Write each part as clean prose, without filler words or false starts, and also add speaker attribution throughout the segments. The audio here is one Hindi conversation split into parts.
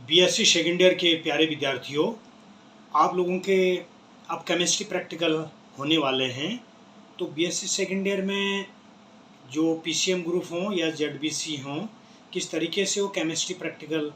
Speaker 1: बीएससी सेकेंड ईयर के प्यारे विद्यार्थियों, आप लोगों के अब केमिस्ट्री प्रैक्टिकल होने वाले हैं। तो बीएससी सेकेंड ईयर में जो पीसीएम ग्रुप हों या जेडबीसी हों, किस तरीके से वो केमिस्ट्री प्रैक्टिकल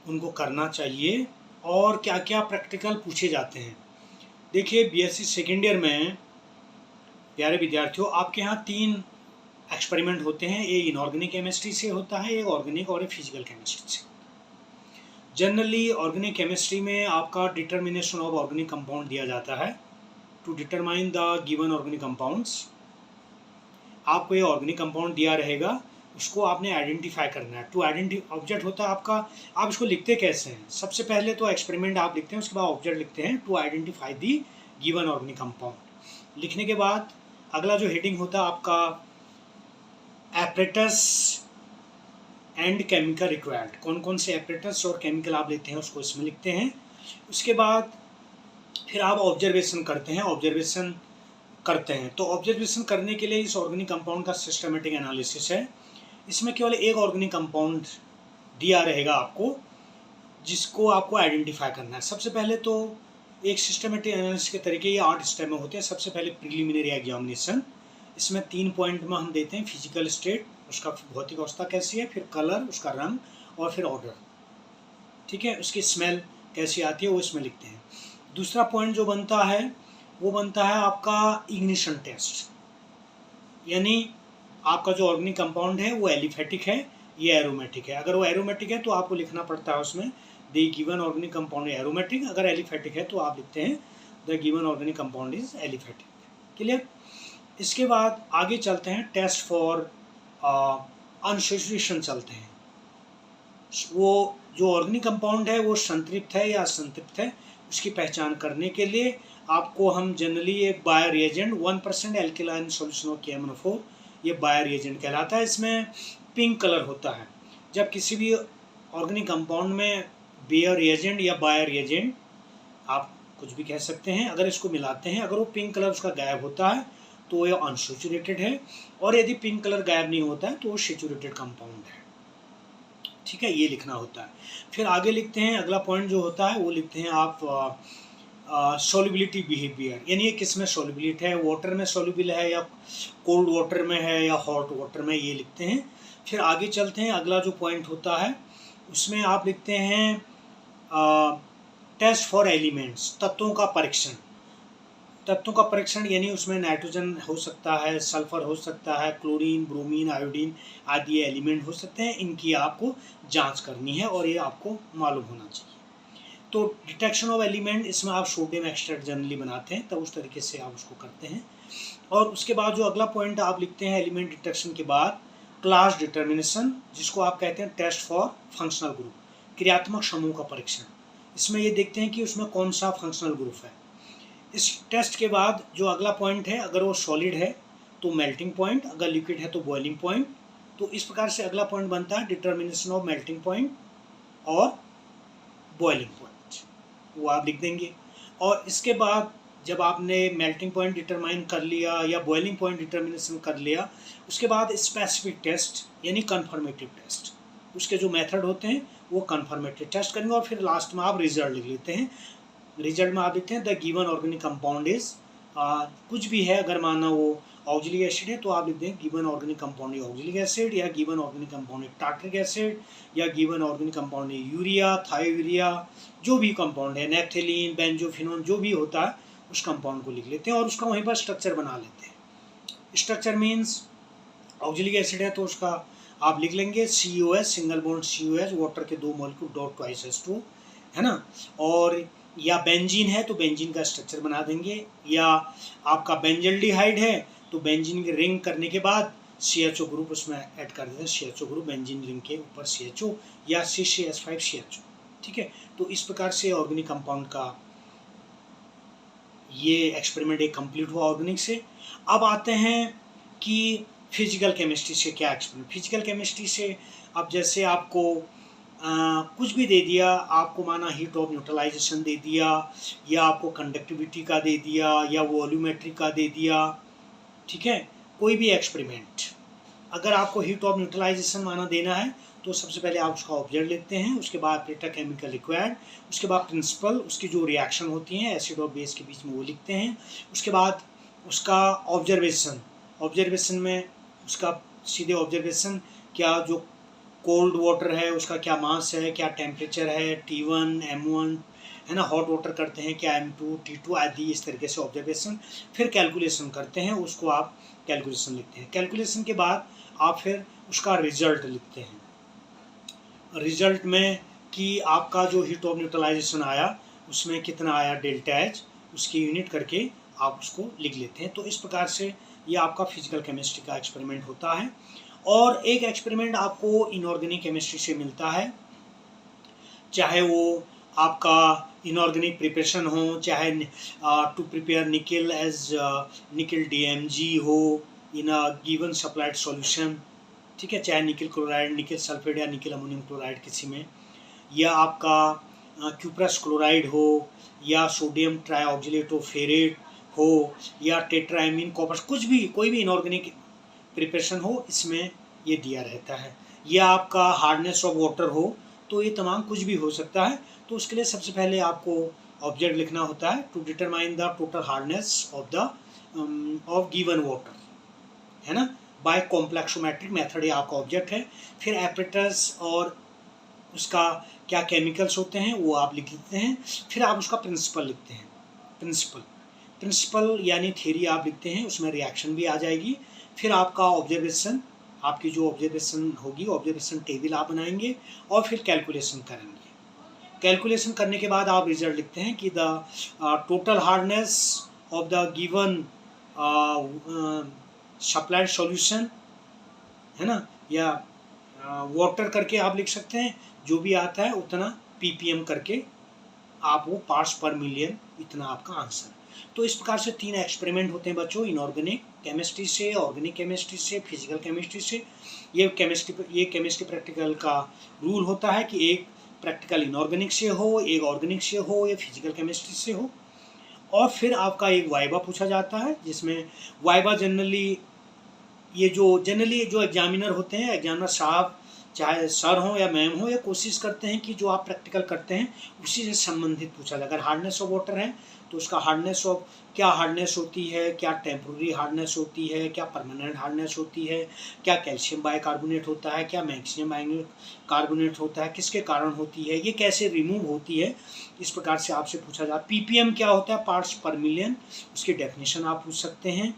Speaker 1: उनको करना चाहिए और क्या क्या प्रैक्टिकल पूछे जाते हैं। देखिए, बीएससी सेकेंड ईयर में प्यारे विद्यार्थियों, आपके यहाँ 3 एक्सपेरिमेंट होते हैं। एक इनऑर्गेनिक केमिस्ट्री से होता है, एक ऑर्गेनिक और एक फिजिकल केमिस्ट्री से। जनरली ऑर्गेनिक केमिस्ट्री में आपका डिटर्मिनेशन ऑफ ऑर्गेनिक कंपाउंड दिया जाता है। To determine the given organic compounds, आपको ये ऑर्गेनिक कंपाउंड दिया रहेगा, उसको आपने आइडेंटिफाई करना है। टू आइडेंटिफाई ऑब्जेक्ट होता है आपका। आप इसको लिखते कैसे हैं? सबसे पहले तो एक्सपेरिमेंट आप लिखते हैं, उसके बाद ऑब्जेक्ट लिखते हैं to identify the given organic compound. लिखने के बाद अगला जो हेडिंग होता है आपका एपरेटस एंड केमिकल रिक्वायर्ड, कौन कौन से एपरेटस और केमिकल आप लेते हैं उसको इसमें लिखते हैं। उसके बाद फिर आप ऑब्जर्वेशन करते हैं। तो ऑब्जर्वेशन करने के लिए इस ऑर्गेनिक कंपाउंड का सिस्टमेटिक एनालिसिस है। इसमें केवल एक ऑर्गेनिक कंपाउंड दिया रहेगा आपको, जिसको आपको आइडेंटिफाई करना है। सबसे पहले तो एक सिस्टमेटिक एनालिसिस के तरीके ये 8 स्टेप में होते हैं। सबसे पहले प्रीलिमिनरी एग्जामिनेशन, इसमें 3 पॉइंट में हम देते हैं। फिजिकल स्टेट, उसका भौतिक अवस्था कैसी है, फिर कलर, उसका रंग, और फिर ऑर्डर, ठीक है, उसकी स्मेल कैसी आती है, वो इसमें लिखते हैं। दूसरा पॉइंट जो बनता है वो बनता है आपका इग्निशन टेस्ट, यानी आपका जो ऑर्गेनिक कंपाउंड है वो एलिफेटिक है या एरोमेटिक है। अगर वो एरोमेटिक है तो आपको लिखना पड़ता है उसमें the given organic compound aromatic. अगर एलिफेटिक है तो आप लिखते हैं the given organic compound is aliphatic. Clear? इसके बाद आगे चलते हैं, टेस्ट फॉर अनसैचुरेशन चलते हैं। वो जो ऑर्गेनिक कंपाउंड है वो संतृप्त है या असंतृप्त है, उसकी पहचान करने के लिए आपको हम जनरली एक bio reagent 1% alkaline solution of KMnO4, ये बायो रिएजेंट कहलाता है। इसमें पिंक कलर होता है। जब किसी भी ऑर्गेनिक कंपाउंड में बायो रिएजेंट या बायो रिएजेंट, आप कुछ भी कह सकते हैं, अगर इसको मिलाते हैं, अगर वो पिंक कलर उसका गायब होता है तो ये अनसैचुरेटेड है, और यदि पिंक कलर गायब नहीं होता है तो वो सैचुरेटेड कंपाउंड है। ठीक है, ये लिखना होता है। फिर आगे लिखते हैं, अगला पॉइंट जो होता है वो लिखते हैं आप सॉल्युबिलिटी बिहेवियर, यानी ये किस में सॉल्युबिलिटी है, वाटर में सॉल्युबल है या कोल्ड वाटर में है या हॉट वाटर में, ये लिखते हैं। फिर आगे चलते हैं, अगला जो पॉइंट होता है उसमें आप लिखते हैं टेस्ट फॉर एलिमेंट्स, तत्वों का परीक्षण। तत्वों का परीक्षण यानी उसमें नाइट्रोजन हो सकता है, सल्फर हो सकता है, क्लोरीन, ब्रोमीन, आयोडीन आदि एलिमेंट हो सकते हैं। इनकी आपको जांच करनी है और ये आपको मालूम होना चाहिए। तो डिटेक्शन ऑफ एलिमेंट, इसमें आप सोडियम एक्सट्रैक्ट जनरली बनाते हैं, तो उस तरीके से आप उसको करते हैं। और उसके बाद जो अगला पॉइंट आप लिखते हैं एलिमेंट डिटेक्शन के बाद, क्लास डिटर्मिनेशन, जिसको आप कहते हैं टेस्ट फॉर फंक्शनल ग्रुप, क्रियात्मक समूह का परीक्षण। इसमें ये देखते हैं कि उसमें कौन सा फंक्शनल ग्रुप है। इस टेस्ट के बाद जो अगला पॉइंट है, अगर वो सॉलिड है तो मेल्टिंग पॉइंट, अगर लिक्विड है तो बॉइलिंग पॉइंट। तो इस प्रकार से अगला पॉइंट बनता है डिटर्मिनेशन ऑफ मेल्टिंग पॉइंट और बॉइलिंग पॉइंट, वो आप लिख देंगे। और इसके बाद जब आपने मेल्टिंग पॉइंट डिटरमाइन कर लिया या बॉइलिंग पॉइंट डिटर्मिनेशन कर लिया, उसके बाद स्पेसिफिक टेस्ट यानी कन्फर्मेटिव टेस्ट, उसके जो मेथड होते हैं वो कन्फर्मेटिव टेस्ट करेंगे। और फिर लास्ट में आप रिजल्ट लिख लेते हैं। रिजल्ट में आप लिखते हैं the given organic compound is, कुछ भी है, अगर माना वो ऑक्जेलिक एसिड है तो आप लिख दें given organic compound oxalic acid, या given organic compound tartaric acid, या given organic compound urea, thiourea, जो भी कंपाउंड है, नेफ्थेलीन, बेंजोफिनोन, जो भी होता है उस कंपाउंड को लिख लेते हैं और उसका वहीं पर स्ट्रक्चर बना लेते हैं। स्ट्रक्चर मीन्स ऑक्जेलिक एसिड है तो उसका आप लिख लेंगे COH, single bond COH, water के 2 मॉलिक्यूल डॉट ट्वाइस H2, है ना। और या बेंजीन है तो बेंजीन का स्ट्रक्चर बना देंगे, या आपका बेंजल्डिहाइड है तो बेंजीन की रिंग करने के बाद CHO ग्रुप उसमें ऐड कर देते हैं। CHO ग्रुप बेंजीन रिंग के ऊपर CHO या CCH5 CHO, ठीक है। तो इस प्रकार से ऑर्गेनिक कंपाउंड का ये एक्सपेरिमेंट एक कंप्लीट हुआ ऑर्गेनिक से। अब आते हैं कि फिजिकल केमिस्ट्री से क्या एक्सपेरिमेंट। फिजिकल केमिस्ट्री से अब जैसे आपको कुछ भी दे दिया, आपको माना हीट ऑफ न्यूट्रलाइजेशन दे दिया, या आपको कंडक्टिविटी का दे दिया, या वॉल्यूमेट्री का दे दिया, ठीक है, कोई भी एक्सपेरिमेंट अगर आपको हीट ऑफ न्यूट्रलाइजेशन माना देना है तो सबसे पहले आप उसका ऑब्जेक्ट लिखते हैं, उसके बाद पेट्रोकेमिकल रिक्वायर्ड, उसके बाद प्रिंसिपल, उसकी जो रिएक्शन होती हैं एसिड और बेस के बीच में वो लिखते हैं, उसके बाद उसका ऑब्जर्वेशन में उसका सीधे ऑब्जर्वेशन क्या जो कोल्ड वाटर है उसका क्या मास है, क्या टेम्परेचर है, T1 M1 है ना, हॉट वाटर करते हैं क्या M2 T2 आदि, इस तरीके से ऑब्जर्वेशन, फिर कैलकुलेशन करते हैं, उसको आप कैलकुलेशन लिखते हैं। कैलकुलेशन के बाद आप फिर उसका रिजल्ट लिखते हैं, रिजल्ट में कि आपका जो हीट ऑफ न्यूट्रलाइजेशन आया उसमें कितना आया डेल्टा एच, उसकी यूनिट करके आप उसको लिख लेते हैं। तो इस प्रकार से ये आपका फिजिकल केमिस्ट्री का एक्सपेरिमेंट होता है। और एक एक्सपेरिमेंट आपको इनऑर्गेनिक केमिस्ट्री से मिलता है, चाहे वो आपका इनऑर्गेनिक प्रिपरेशन हो, चाहे टू प्रिपेयर निकल एज निकल DMG हो इन अ गिवन सप्लाइड सॉल्यूशन, ठीक है, चाहे निकल क्लोराइड, निकल सल्फेट या निकल अमोनियम क्लोराइड किसी में, या आपका क्यूप्रस क्लोराइड हो, या सोडियम ट्राइऑक्सिलेट फेरेट हो, या टेट्राएमीन कॉपर, कुछ भी कोई भी इनऑर्गेनिक प्रिपरेशन हो, इसमें ये दिया रहता है। या आपका हार्डनेस ऑफ वाटर हो, तो ये तमाम कुछ भी हो सकता है। तो उसके लिए सबसे पहले आपको ऑब्जेक्ट लिखना होता है to determine the total hardness of given water, है ना, बाय कॉम्प्लेक्सोमेट्रिक मेथड, ये आपका ऑब्जेक्ट है। फिर एपरेटस और उसका क्या केमिकल्स होते हैं वो आप लिख लेते हैं। फिर आप उसका प्रिंसिपल लिखते हैं, प्रिंसिपल यानी थ्योरी आप लिखते हैं, उसमें रिएक्शन भी आ जाएगी। फिर आपका ऑब्जर्वेशन, आपकी जो ऑब्जर्वेशन होगी ऑब्जर्वेशन टेबल आप बनाएंगे और फिर कैलकुलेशन करेंगे। कैलकुलेशन करने के बाद आप रिजल्ट लिखते हैं कि the total hardness of the given supplied solution, है ना, या वाटर करके आप लिख सकते हैं, जो भी आता है उतना ppm करके आप वो पार्ट्स पर मिलियन, इतना आपका आंसर। तो इस प्रकार से 3 एक्सपेरिमेंट होते हैं बच्चों, इनऑर्गेनिक केमिस्ट्री से, ऑर्गेनिक केमिस्ट्री से, फिजिकल केमिस्ट्री से। ये केमिस्ट्री प्रैक्टिकल का रूल होता है कि एक प्रैक्टिकल इनऑर्गेनिक से हो, एक ऑर्गेनिक से हो, या फिजिकल केमिस्ट्री से हो। और फिर आपका एक वाइवा पूछा जाता है, जिसमें वाइवा जनरली जो एग्जामिनर होते हैं, एग्जामिनर साहब चाहे सर हो या मैम हो, ये कोशिश करते हैं कि जो आप प्रैक्टिकल करते हैं उसी से संबंधित पूछा जाए। अगर हार्डनेस ऑफ वाटर है तो उसका हार्डनेस ऑफ क्या हार्डनेस होती है, क्या टेम्प्रोरी हार्डनेस होती है, क्या परमानेंट हार्डनेस होती है, क्या कैल्शियम बाइकार्बोनेट होता है, क्या मैग्नीशियम बाइकार्बोनेट होता है, किसके कारण होती है, ये कैसे रिमूव होती है, इस प्रकार से आपसे पूछा जाए। ppm क्या होता है, पार्ट्स पर मिलियन, उसकी डेफिनेशन आप पूछ सकते हैं।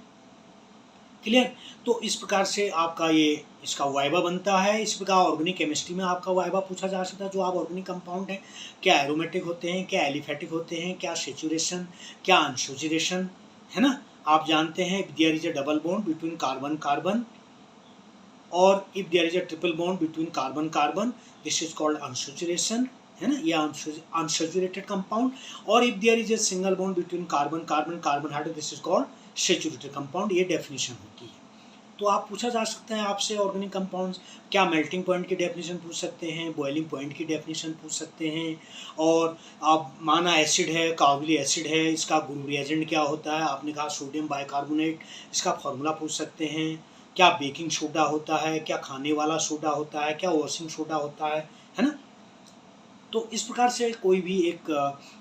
Speaker 1: क्लियर। तो इस प्रकार से आपका ये इसका वाइवा बनता है। इस प्रकार ऑर्गेनिक केमिस्ट्री में आपका वाइवा पूछा जा सकता है, जो आप ऑर्गेनिक कंपाउंड है क्या एरोमेटिक होते हैं, क्या एलिफेटिक होते हैं, क्या सेचुरेशन, क्या अनसेचुरेशन, है ना। आप जानते हैं if there is a double bond between carbon carbon, और if there is a triple bond between carbon carbon, this is called unsaturation, है ना, या अनसेचुरेटेड कंपाउंड। और if there is a single bond between carbon carbon carbohydrate, this is called saturated compound. ये डेफिनेशन होती है। तो आप पूछा जा सकता है आपसे ऑर्गेनिक कंपाउंड्स, क्या मेल्टिंग पॉइंट की डेफिनेशन पूछ सकते हैं, बॉइलिंग पॉइंट की डेफिनेशन पूछ सकते हैं, और आप माना एसिड है, कार्बोलिक एसिड है, इसका गुरु रिएजेंट क्या होता है, आपने कहा सोडियम बाइकार्बोनेट, इसका फॉर्मूला पूछ सकते हैं। क्या बेकिंग सोडा होता है, क्या खाने वाला सोडा होता है, क्या वॉशिंग सोडा होता है ना। तो इस प्रकार से कोई भी एक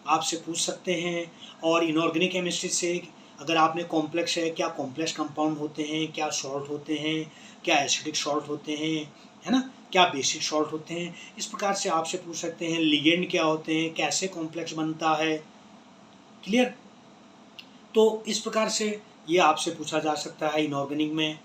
Speaker 1: आपसे पूछ सकते हैं। और इनऑर्गेनिक केमिस्ट्री से अगर आपने कॉम्प्लेक्स है, क्या कॉम्प्लेक्स कंपाउंड होते हैं, क्या सॉल्ट होते हैं, क्या एसिडिक सॉल्ट होते हैं, है ना, क्या बेसिक सॉल्ट होते हैं, इस प्रकार से आपसे पूछ सकते हैं। लिगेंड क्या होते हैं, कैसे कॉम्प्लेक्स बनता है। क्लियर। तो इस प्रकार से ये आपसे पूछा जा सकता है इनऑर्गेनिक में,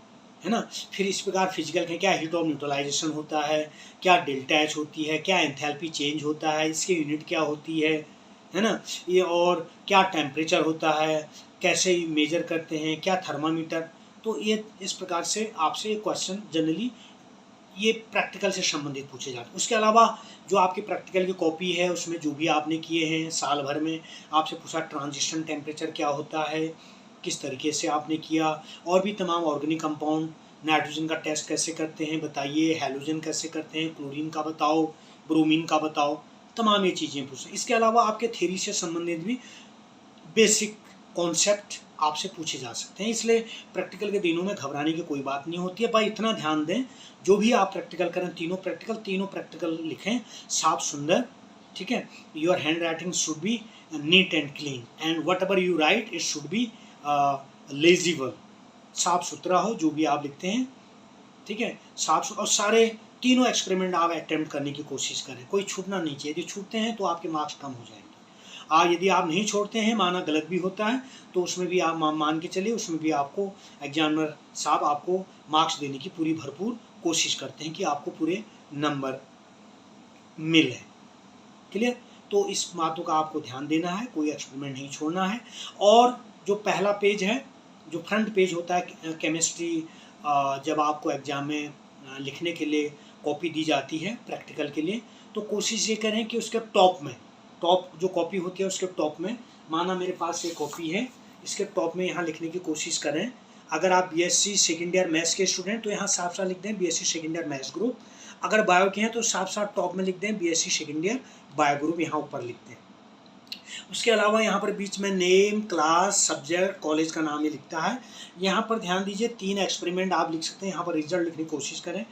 Speaker 1: है ना। फिर इस प्रकार फिजिकल के क्या हीट ऑफ न्यूट्रलाइजेशन होता है, क्या डेल्टा एच होती है, क्या एंथैल्पी चेंज होता है, इसकी यूनिट क्या होती है ना, ये, और क्या टेम्परेचर होता है, कैसे मेजर करते हैं, क्या थर्मामीटर। तो ये इस प्रकार से आपसे क्वेश्चन जनरली ये प्रैक्टिकल से संबंधित पूछे जाते हैं। उसके अलावा जो आपकी प्रैक्टिकल की कॉपी है उसमें जो भी आपने किए हैं साल भर में, आपसे पूछा ट्रांजिशन टेम्परेचर क्या होता है, किस तरीके से आपने किया, और भी तमाम ऑर्गेनिक कंपाउंड, नाइट्रोजन का टेस्ट कैसे करते हैं बताइए, हैलोजन कैसे करते हैं, क्लोरीन का बताओ, ब्रोमीन का बताओ, तमाम ये चीज़ें पूछें। इसके अलावा आपके थ्योरी से संबंधित भी बेसिक कॉन्सेप्ट आपसे पूछे जा सकते हैं। इसलिए प्रैक्टिकल के दिनों में घबराने की कोई बात नहीं होती है। भाई इतना ध्यान दें, जो भी आप प्रैक्टिकल करें, तीनों प्रैक्टिकल लिखें साफ सुंदर, ठीक है। Your hand writing should be neat and clean and what ever you right it should be legible, साफ सुथरा हो जो भी आप लिखते हैं, ठीक है, साफ। और सारे तीनों एक्सपेरिमेंट आप अटेम्प्ट करने की कोशिश करें, कोई छूटना नहीं चाहिए। यदि छूटते हैं तो आपके मार्क्स कम हो जाएंगे। यदि आप नहीं छोड़ते हैं, माना गलत भी होता है, तो उसमें भी आप मान के चलिए, उसमें भी आपको एग्जामिनर साहब आपको मार्क्स देने की पूरी भरपूर कोशिश करते हैं कि आपको पूरे नंबर मिले। क्लियर? तो इस बातों का आपको ध्यान देना है, कोई एक्सपेरिमेंट नहीं छोड़ना है। और जो पहला पेज है, जो फ्रंट पेज होता है केमिस्ट्री, जब आपको एग्जाम में लिखने के लिए कॉपी दी जाती है प्रैक्टिकल के लिए, तो कोशिश ये करें कि उसके टॉप जो कॉपी होती है उसके टॉप में, माना मेरे पास ये कॉपी है, इसके टॉप में यहाँ लिखने की कोशिश करें। अगर आप बीएससी सेकेंड ईयर मैथ्स के स्टूडेंट तो यहाँ साफ साफ लिख दें BSc second year maths group. अगर बायो के हैं तो साफ साफ टॉप में लिख दें BSc second year bio group, यहाँ ऊपर लिख दें। उसके अलावा यहाँ पर बीच में नेम, क्लास, सब्जेक्ट, कॉलेज का नाम ये लिखता है। यहाँ पर ध्यान दीजिए 3 एक्सपेरिमेंट आप लिख सकते हैं, यहाँ पर रिजल्ट लिखने की कोशिश करें।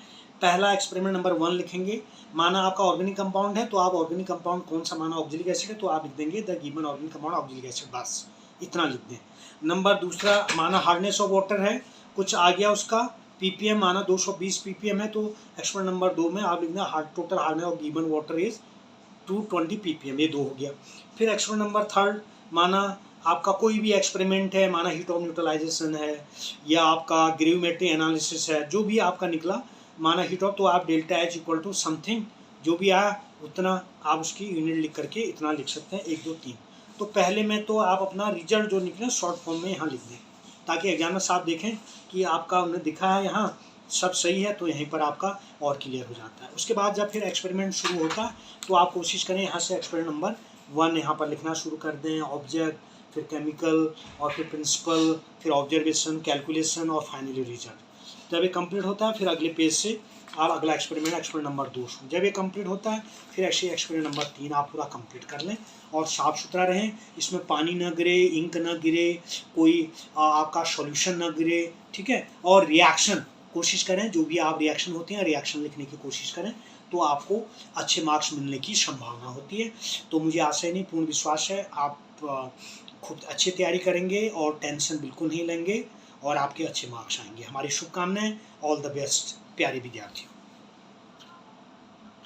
Speaker 1: पहला एक्सपेरिमेंट नंबर 1 लिखेंगे, माना आपका ऑर्गेनिक कंपाउंड है तो आप ऑर्गेनिक कंपाउंड कौन सा, माना ऑक्जेलिक एसिड है तो आप लिख देंगे the given organic compound oxalic acid, बस इतना लिख दें। नंबर दूसरा, माना हार्डनेस ऑफ वाटर है, कुछ आ गया उसका पीपीएम, माना 220 पीपीएम है, तो एक्सपेरिमेंट नंबर 2 में आप लिखना total hardness of given water is 220 ppm, ये 2 हो गया। फिर एक्सपेरिमेंट नंबर 3, माना आपका कोई भी एक्सपेरिमेंट है, माना हीट ऑफ न्यूट्रलाइजेशन है या आपका ग्रेविमेट्री एनालिसिस है, जो भी आपका निकला, माना हीट ऑफ, तो आप delta H equal to something जो भी आया उतना आप उसकी यूनिट लिख करके इतना लिख सकते हैं, 1 2 3। तो पहले में तो आप अपना रिजल्ट जो निकले शॉर्ट फॉर्म में यहाँ लिख दें, ताकि एग्जामिनर साहब देखें कि आपका उन्हें दिखा है यहाँ सब सही है, तो यहीं पर आपका और क्लियर हो जाता है। उसके बाद जब फिर एक्सपेरिमेंट शुरू होता है तो आप कोशिश करें यहाँ से एक्सपेरिमेंट नंबर 1 यहाँ पर लिखना शुरू कर दें, ऑब्जेक्ट, फिर केमिकल, और फिर प्रिंसिपल, फिर ऑब्जर्वेशन, कैलकुलेशन और फाइनली रिजल्ट। जब ये कंप्लीट होता है फिर अगले पेज से आप अगला एक्सपेरिमेंट नंबर 2, जब ये कंप्लीट होता है फिर ऐसे एक्सपेरिमेंट नंबर 3 आप पूरा कंप्लीट कर लें और साफ़ सुथरा रहें, इसमें पानी न गिरे, इंक न गिरे, कोई आपका सॉल्यूशन न गिरे, ठीक है। और रिएक्शन कोशिश करें, जो भी आप रिएक्शन होते हैं रिएक्शन लिखने की कोशिश करें, तो आपको अच्छे मार्क्स मिलने की संभावना होती है। तो मुझे आशा नहीं, पूर्ण विश्वास है आप खूब अच्छी तैयारी करेंगे और टेंशन बिल्कुल नहीं लेंगे और आपके अच्छे मार्क्स आएंगे। हमारी शुभकामनाएं, ऑल द बेस्ट प्यारे विद्यार्थियों।